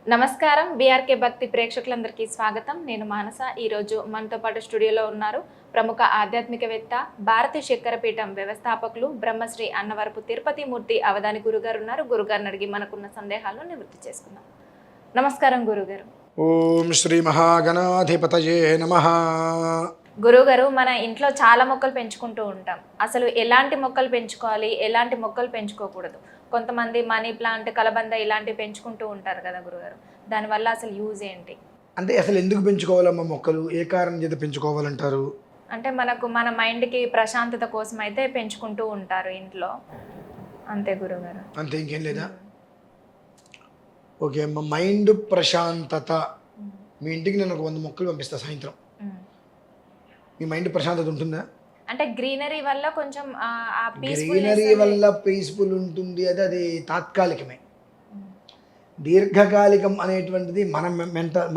నమస్కారం. బీఆర్కే భక్తి ప్రేక్షకులందరికీ స్వాగతం. నేను మానస. ఈరోజు మనతో పాటు స్టూడియోలో ఉన్నారు ప్రముఖ ఆధ్యాత్మికవేత్త, భారతీ చక్కెరపీఠం వ్యవస్థాపకులు, బ్రహ్మశ్రీ అన్నవరపు తిరుపతి మూర్తి అవధాని గురుగారు ఉన్నారు. గురుగారిని అడిగి మనకున్న సందేహాలను నివృత్తి చేసుకుందాం. నమస్కారం గురుగారు. ఓం శ్రీ మహాగణాధిపతయే నమః. గురుగారు, మన ఇంట్లో చాలా మొక్కలు పెంచుకుంటూ ఉంటాం. అసలు ఎలాంటి మొక్కలు పెంచుకోవాలి, ఎలాంటి మొక్కలు పెంచుకోకూడదు? కొంతమంది మనీ ప్లాంట్, కలబంద ఇలాంటివి పెంచుకుంటూ ఉంటారు కదా గురుగారు. దానివల్ల అసలు యూజ్ ఏంటి? అంటే అసలు ఎందుకు పెంచుకోవాలమ్మా మొక్కలు? ఏ కారణం చేత పెంచుకోవాలంటారు? అంటే మన మైండ్కి ప్రశాంతత కోసం అయితే పెంచుకుంటూ ఉంటారు ఇంట్లో, అంతే గురుగారు. అంతే, ఇంకేం లేదా? ఓకే అమ్మ, మైండ్ ప్రశాంతత. మీ ఇంటికి నేను ఒక 100 మొక్కలు పంపిస్తా సాయంత్రం. మీ మైండ్ ప్రశాంతత ఉంటుందా? అంటే గ్రీనరీ వల్ల కొంచెం గ్రీనరీ వల్ల పీస్ఫుల్ ఉంటుంది. అది తాత్కాలికమే. దీర్ఘకాలికం అనేటువంటిది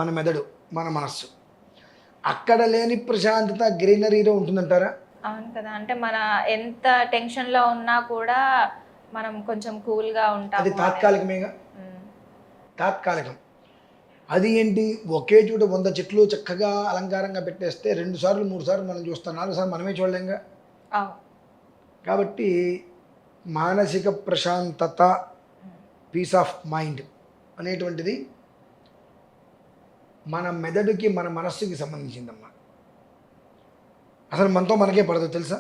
మన మెదడు, మన మనస్సు. అక్కడ లేని ప్రశాంతత గ్రీనరీలో ఉంటుందంటారా? అవును కదా. అంటే మన ఎంత టెన్షన్లో ఉన్నా కూడా మనం కొంచెం కూల్గా ఉంటాం. అది తాత్కాలికమేగా. తాత్కాలికం. అది ఏంటి, ఒకే చోట 100 చెట్లు చక్కగా అలంకారంగా పెట్టేస్తే 2 సార్లు 3 సార్లు మనం చూస్తాం, 4 సార్లు మనమే చూడలేంగా. కాబట్టి మానసిక ప్రశాంతత, పీస్ ఆఫ్ మైండ్ అనేటువంటిది మన మెదడుకి, మన మనస్సుకి సంబంధించిందమ్మా. అసలు మనతో మనకే పడదు తెలుసా.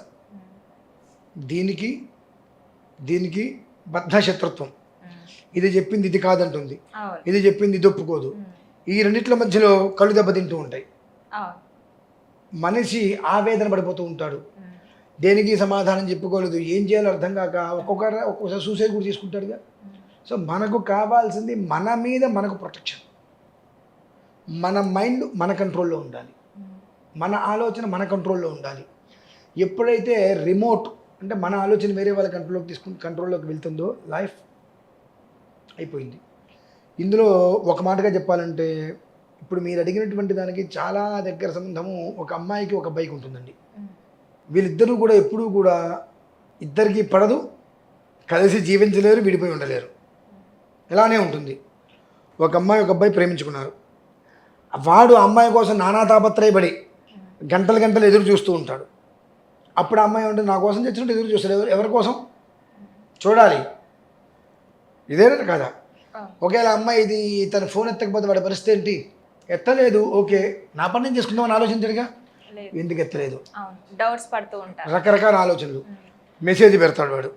దీనికి బద్ధ శత్రుత్వం. ఇది చెప్పింది ఇది కాదంటుంది, ఇది చెప్పింది ఇది ఒప్పుకోదు. ఈ రెండిట్ల మధ్యలో కళ్ళు దెబ్బతింటూ ఉంటాయి. మనిషి ఆవేదన పడిపోతూ ఉంటాడు, దేనికి సమాధానం చెప్పుకోలేదు, ఏం చేయాలో అర్థం కాక ఒక్కొక్కసారి సూసైడ్ కూడా తీసుకుంటాడుగా. సో మనకు కావాల్సింది మన మీద మనకు ప్రొటెక్షన్. మన మైండ్ మన కంట్రోల్లో ఉండాలి, మన ఆలోచన మన కంట్రోల్లో ఉండాలి. ఎప్పుడైతే రిమోట్ అంటే మన ఆలోచన వేరే వాళ్ళ కంట్రోల్లోకి వెళ్తుందో లైఫ్ అయిపోయింది. ఇందులో ఒక మాటగా చెప్పాలంటే, ఇప్పుడు మీరు అడిగినటువంటి దానికి చాలా దగ్గర సంబంధము ఒక అమ్మాయికి ఒక అబ్బాయికి ఉంటుందండి. వీళ్ళిద్దరూ కూడా ఎప్పుడూ కూడా ఇద్దరికి పడదు, కలిసి జీవించలేరు, విడిపోయి ఉండలేరు. ఇలానే ఉంటుంది. ఒక అమ్మాయి ఒక అబ్బాయి ప్రేమించుకున్నారు. వాడు అమ్మాయి కోసం నానా తాపత్రయపడి గంటలు ఎదురు చూస్తూ ఉంటాడు. అప్పుడు అమ్మాయి ఉంటే నా కోసం తెచ్చినట్టు ఎదురు చూస్తాడు. ఎవరి కోసం చూడాలి? ఇదేనా కదా. ఒకవేళ అమ్మాయి ఇది తన ఫోన్ ఎత్తకపోతే వాడి పరిస్థితి ఏంటి? ఎత్తలేదు, ఓకే నా పని నేను చేసుకుందామని ఆలోచించడుగా. ఎందుకు ఎత్తలేదు? డౌట్స్ పడుతూ ఉంటారు, రకరకాల ఆలోచనలు. మెసేజ్ పెడతాడు వాడు,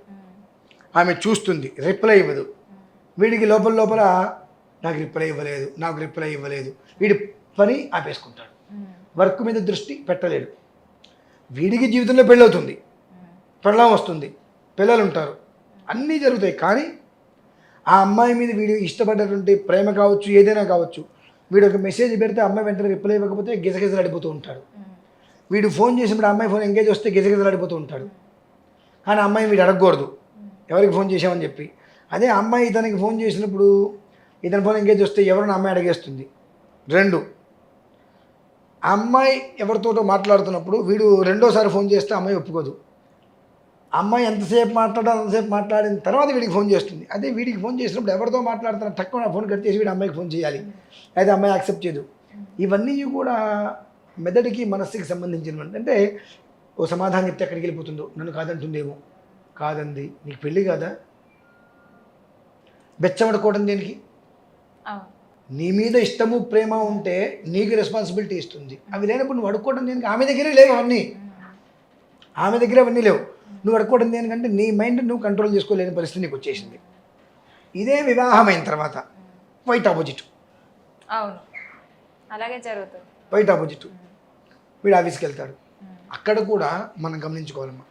ఆమె చూస్తుంది, రిప్లై ఇవ్వదు. వీడికి లోపల నాకు రిప్లై ఇవ్వలేదు. వీడి పని ఆపేసుకుంటాడు, వర్క్ మీద దృష్టి పెట్టలేడు. వీడికి జీవితంలో పెళ్ళవుతుంది, పెళ్ళం వస్తుంది, పిల్లలు ఉంటారు, అన్నీ జరుగుతాయి. కానీ ఆ అమ్మాయి మీద వీడు ఇష్టపడ్డటువంటి ప్రేమ కావచ్చు, ఏదైనా కావచ్చు, వీడు ఒక మెసేజ్ పెడితే అమ్మాయి వెంటనే రిప్లై ఇవ్వకపోతే గిజగిజలాడిపోతూ ఉంటాడు. వీడు ఫోన్ చేసినప్పుడు అమ్మాయి ఫోన్ ఎంగేజ్ వస్తే గిజగిజలాడిపోతూ ఉంటాడు. కానీ అమ్మాయి వీడు అడగకూడదు ఎవరికి ఫోన్ చేసామని చెప్పి. అదే అమ్మాయి ఇతనికి ఫోన్ చేసినప్పుడు ఇతని ఫోన్ ఎంగేజ్ వస్తే ఎవరిని అమ్మాయి అడిగేస్తుంది. 2, అమ్మాయి ఎవరితోటో మాట్లాడుతున్నప్పుడు వీడు రెండోసారి ఫోన్ చేస్తే అమ్మాయి ఒప్పుకోదు. అమ్మాయి ఎంతసేపు మాట్లాడాలి అంతసేపు మాట్లాడిన తర్వాత వీడికి ఫోన్ చేస్తుంది. అదే వీడికి ఫోన్ చేసినప్పుడు ఎవరితో మాట్లాడుతున్నా తక్కువ నా ఫోన్ కట్ చేసి వీడు అమ్మాయికి ఫోన్ చేయాలి, అయితే అమ్మాయి యాక్సెప్ట్ చేయదు. ఇవన్నీ కూడా మెదడుకి, మనస్సుకి సంబంధించినవి. అంటే ఓ సమాధానం చెప్తే ఎక్కడికి వెళ్ళిపోతుందో, నన్ను కాదంటుందేమో. కాదంది, నీకు పెళ్ళి కాదా? బెచ్చబడుకోవడం దేనికి? నీ మీద ఇష్టము ప్రేమ ఉంటే నీకు రెస్పాన్సిబిలిటీ ఇస్తుంది. అవి లేనప్పుడు నువ్వు అడుక్కోవడం దేనికి? ఆమె దగ్గరే లేవు అవన్నీ, ఆమె దగ్గర అవన్నీ లేవు. నువ్వు అడుక్కోవడం దేనికంటే నీ మైండ్ నువ్వు కంట్రోల్ చేసుకోలేని పరిస్థితి నీకు వచ్చేసింది. ఇదే వివాహమైన తర్వాత వైట్ ఆపోజిట్. అవును, అలాగే జరుగుతుంది. White opposite. వీడు ఆఫీస్కి వెళ్తాడు, అక్కడ కూడా మనం గమనించుకోవాలమ్మా.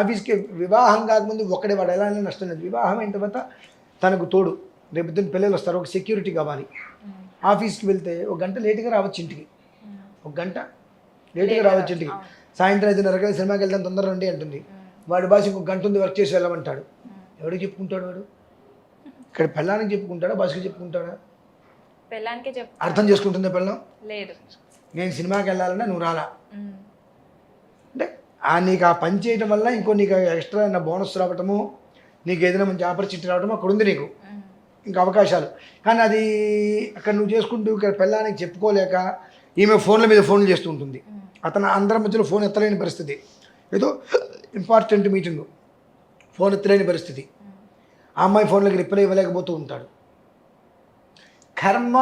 ఆఫీస్కి వివాహం కాకముందు ఒక్కడే వాడు ఎలా నష్టం లేదు. వివాహం అయిన తర్వాత తనకు తోడు రేపు పిల్లలు వస్తారు, ఒక సెక్యూరిటీ కావాలి. ఆఫీస్కి వెళ్తే 1 గంట లేటుగా రావచ్చు ఇంటికి, 1 గంట లేటుగా రావచ్చు ఇంటికి. సాయంత్రం 5:30 సినిమాకి వెళ్తాను తొందరగా రండి అంటుంది. వాడి బాస్ 1 గంట ఉంది వర్క్ చేసి వెళ్ళమంటాడు. ఎవరికి చెప్పుకుంటాడు వాడు? ఇక్కడ పెళ్ళానికి చెప్పుకుంటాడా, బాస్కి చెప్పుకుంటాడా? పెళ్ళానికి అర్థం చేసుకుంటుందా పెళ్ళం? లేదు. నేను సినిమాకి వెళ్ళాలన్నా నువ్వు రాలా అంటే నీకు ఆ పని చేయడం వల్ల ఇంకో నీకు ఎక్స్ట్రా బోనస్ రావటము, నీకు ఏదైనా మంచి ఆపర్చునిటీ రావటము అక్కడ ఉంది నీకు. ఇంకా అవకాశాలు. కానీ అది అక్కడ నువ్వు చేసుకుంటూ ఇక్కడ పెళ్ళానికి చెప్పుకోలేక ఈమె ఫోన్ల మీద ఫోన్లు చేస్తూ ఉంటుంది. అతను అందరి మధ్యలో ఫోన్ ఎత్తలేని పరిస్థితి, ఏదో ఇంపార్టెంట్ మీటింగు ఫోన్ ఎత్తలేని పరిస్థితి, ఆ అమ్మాయి ఫోన్లకి రిప్లై ఇవ్వలేకపోతూ ఉంటాడు. కర్మ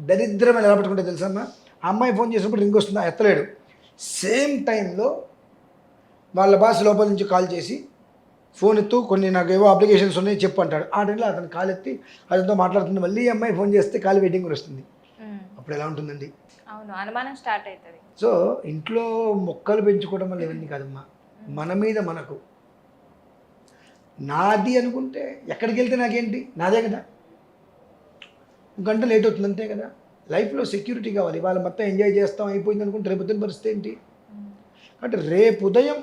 దరిద్రం ఎలా పట్టుకుంటే తెలుసమ్మా, ఆ అమ్మాయి ఫోన్ చేసినప్పుడు రింగ్ వస్తుందా, ఎత్తలేడు. సేమ్ టైంలో వాళ్ళ బాస్ లోపల నుంచి కాల్ చేసి ఫోన్ ఎత్తు, కొన్ని నాకు ఏవో అప్లికేషన్స్ ఉన్నాయి చెప్పు అంటాడు. ఆ టైంలో అతను కాల్ ఎత్తి అతనితో మాట్లాడుతుంది. మళ్ళీ ఈ అమ్మాయి ఫోన్ చేస్తే కాల్ వెయిటింగ్ కూడా వస్తుంది. అప్పుడు ఎలా ఉంటుందండి? అవును, అనుమానం స్టార్ట్ అవుతుంది. సో ఇంట్లో మొక్కలు పెంచుకోవడం వల్ల ఇవన్నీ కాదమ్మా, మన మీద మనకు. నాది అనుకుంటే ఎక్కడికి వెళ్తే నాకేంటి, నాదే కదా, గంట లేట్ అవుతుంది అంతే కదా. లైఫ్లో సెక్యూరిటీ కావాలి. ఇవాళ మొత్తం ఎంజాయ్ చేస్తాం అయిపోయింది అనుకుంటే రేపు పొద్దున పరిస్థితి ఏంటి? అంటే రేపు ఉదయం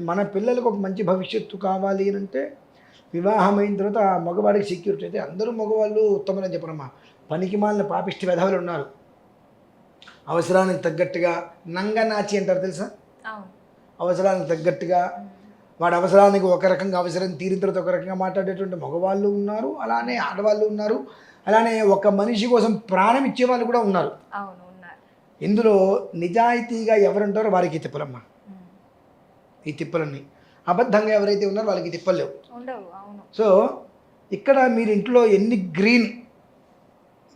మన పిల్లలకు ఒక మంచి భవిష్యత్తు కావాలి అని అంటే వివాహం అయిన తర్వాత ఆ మగవాడికి సెక్యూరిటీ. అయితే అందరూ మగవాళ్ళు ఉత్తమని చెప్పనమ్మా, పనికి మాలిన పాపిష్టి వెధవలు ఉన్నారు. అవసరానికి తగ్గట్టుగా నంగనాచి అంటారు తెలుసా, అవసరానికి తగ్గట్టుగా వాడి అవసరానికి ఒక రకంగా, అవసరం తీరిన తర్వాత ఒక రకంగా మాట్లాడేటువంటి మగవాళ్ళు ఉన్నారు, అలానే ఆడవాళ్ళు ఉన్నారు, అలానే ఒక మనిషి కోసం ప్రాణం ఇచ్చేవాళ్ళు కూడా ఉన్నారు. ఇందులో నిజాయితీగా ఎవరుంటారో వారికి తిప్పలమ్మా. ఈ తిప్పలన్నీ అబద్ధంగా ఎవరైతే ఉన్నారో వాళ్ళకి తిప్పలు లేవు. సో ఇక్కడ మీరు ఇంట్లో ఎన్ని గ్రీన్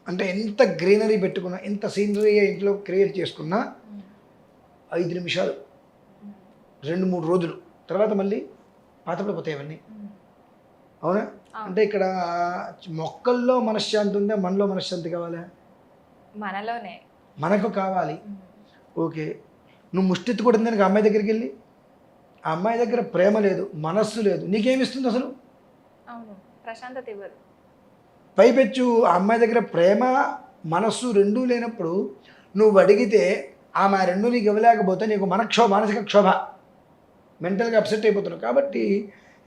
అంటే ఎంత గ్రీనరీ పెట్టుకున్నా, ఎంత సీనరీ ఇంట్లో క్రియేట్ చేసుకున్నా 5 నిమిషాలు 2-3 రోజులు తర్వాత మళ్ళీ పాతపడిపోతాయి అవన్నీ. అవునా? అంటే ఇక్కడ మొక్కల్లో మనశ్శాంతి ఉందా, మనలో మనశ్శాంతి కావాలా? మనలోనే మనకు కావాలి. ఓకే, నువ్వు ముష్టిత్తు కూడా దానికి అమ్మాయి దగ్గరికి వెళ్ళి ఆ అమ్మాయి దగ్గర ప్రేమ లేదు, మనస్సు లేదు, నీకేమిస్తుంది అసలు? అవును, ప్రశాంతత ఇవ్వదు. పైపెచ్చు ఆ అమ్మాయి దగ్గర ప్రేమ మనస్సు రెండూ లేనప్పుడు నువ్వు అడిగితే ఆమె ఆ రెండు నీకు ఇవ్వలేకపోతే నీకు మానసిక క్షోభ, మెంటల్గా అప్సెట్ అయిపోతున్నావు. కాబట్టి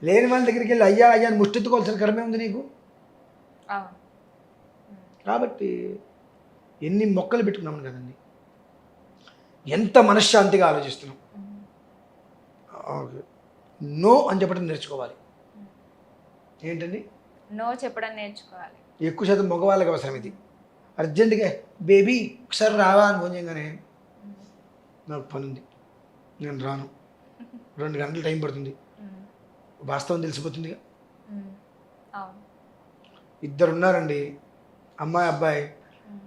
లేని వాళ్ళ దగ్గరికి వెళ్ళి అయ్యా అయ్యా అని ముష్టెత్తుకోవాల్సిన కర్మే ఉంది నీకు. కాబట్టి ఎన్ని మొక్కలు పెట్టుకున్నాము కదండి, ఎంత మనశ్శాంతిగా ఆలోచిస్తున్నాం. నో అని చెప్పడం నేర్చుకోవాలి. ఏంటండి? నో చెప్పడం నేర్చుకోవాలి. ఎక్కువ శాతం మగవాళ్ళకి అవసరం ఇది. అర్జెంటుగా బేబీ ఒకసారి రావా అని ఫోన్ చేయగానే నాకు పని ఉంది, నేను రాను, 2 గంటలు టైం పడుతుంది, వాస్తవం తెలిసిపోతుందిగా. ఇద్దరు ఉన్నారండి, అమ్మాయి అబ్బాయి,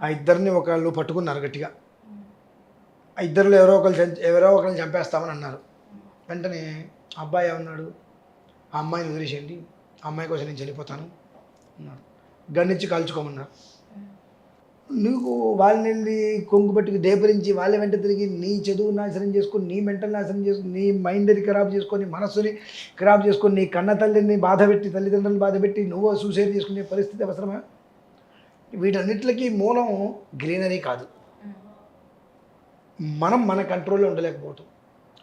ఆ ఇద్దరిని ఒకళ్ళు పట్టుకున్నారు గట్టిగా. ఆ ఇద్దరిలో ఎవరో ఒకరిని చంపేస్తామని అన్నారు. వెంటనే అబ్బాయి ఏమన్నాడు, ఆ అమ్మాయిని వదిలేసేయండి, ఆ అమ్మాయి కోసం నేను చనిపోతాను అన్నాడు. గన్నిచ్చి కాల్చుకోమన్నారు. నువ్వు వాళ్ళని కొంగు పెట్టుకు దేపరించి వాళ్ళ వెంట తిరిగి నీ చదువు నాశనం చేసుకొని, నీ మెంటల్ నాశనం చేసుకుని, నీ మైండ్ని ఖరాబ్ చేసుకొని, మనస్సుని ఖరాబ్ చేసుకొని, నీ కన్న తల్లిని బాధపెట్టి, తల్లిదండ్రులను బాధపెట్టి నువ్వు సూసైడ్ చేసుకునే పరిస్థితి అవసరమా? వీటన్నిటికీ మూలం గ్రీనరీ కాదు, మనం మన కంట్రోల్లో ఉండలేకపోతాం.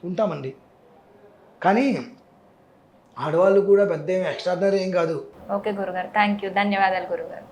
ఉంటామండి, కానీ ఆడవాళ్ళు కూడా పెద్ద ఎక్స్ట్రాడినరీ ఏం కాదు. ఓకే గురుగారు, థ్యాంక్ యూ, ధన్యవాదాలు గురుగారు.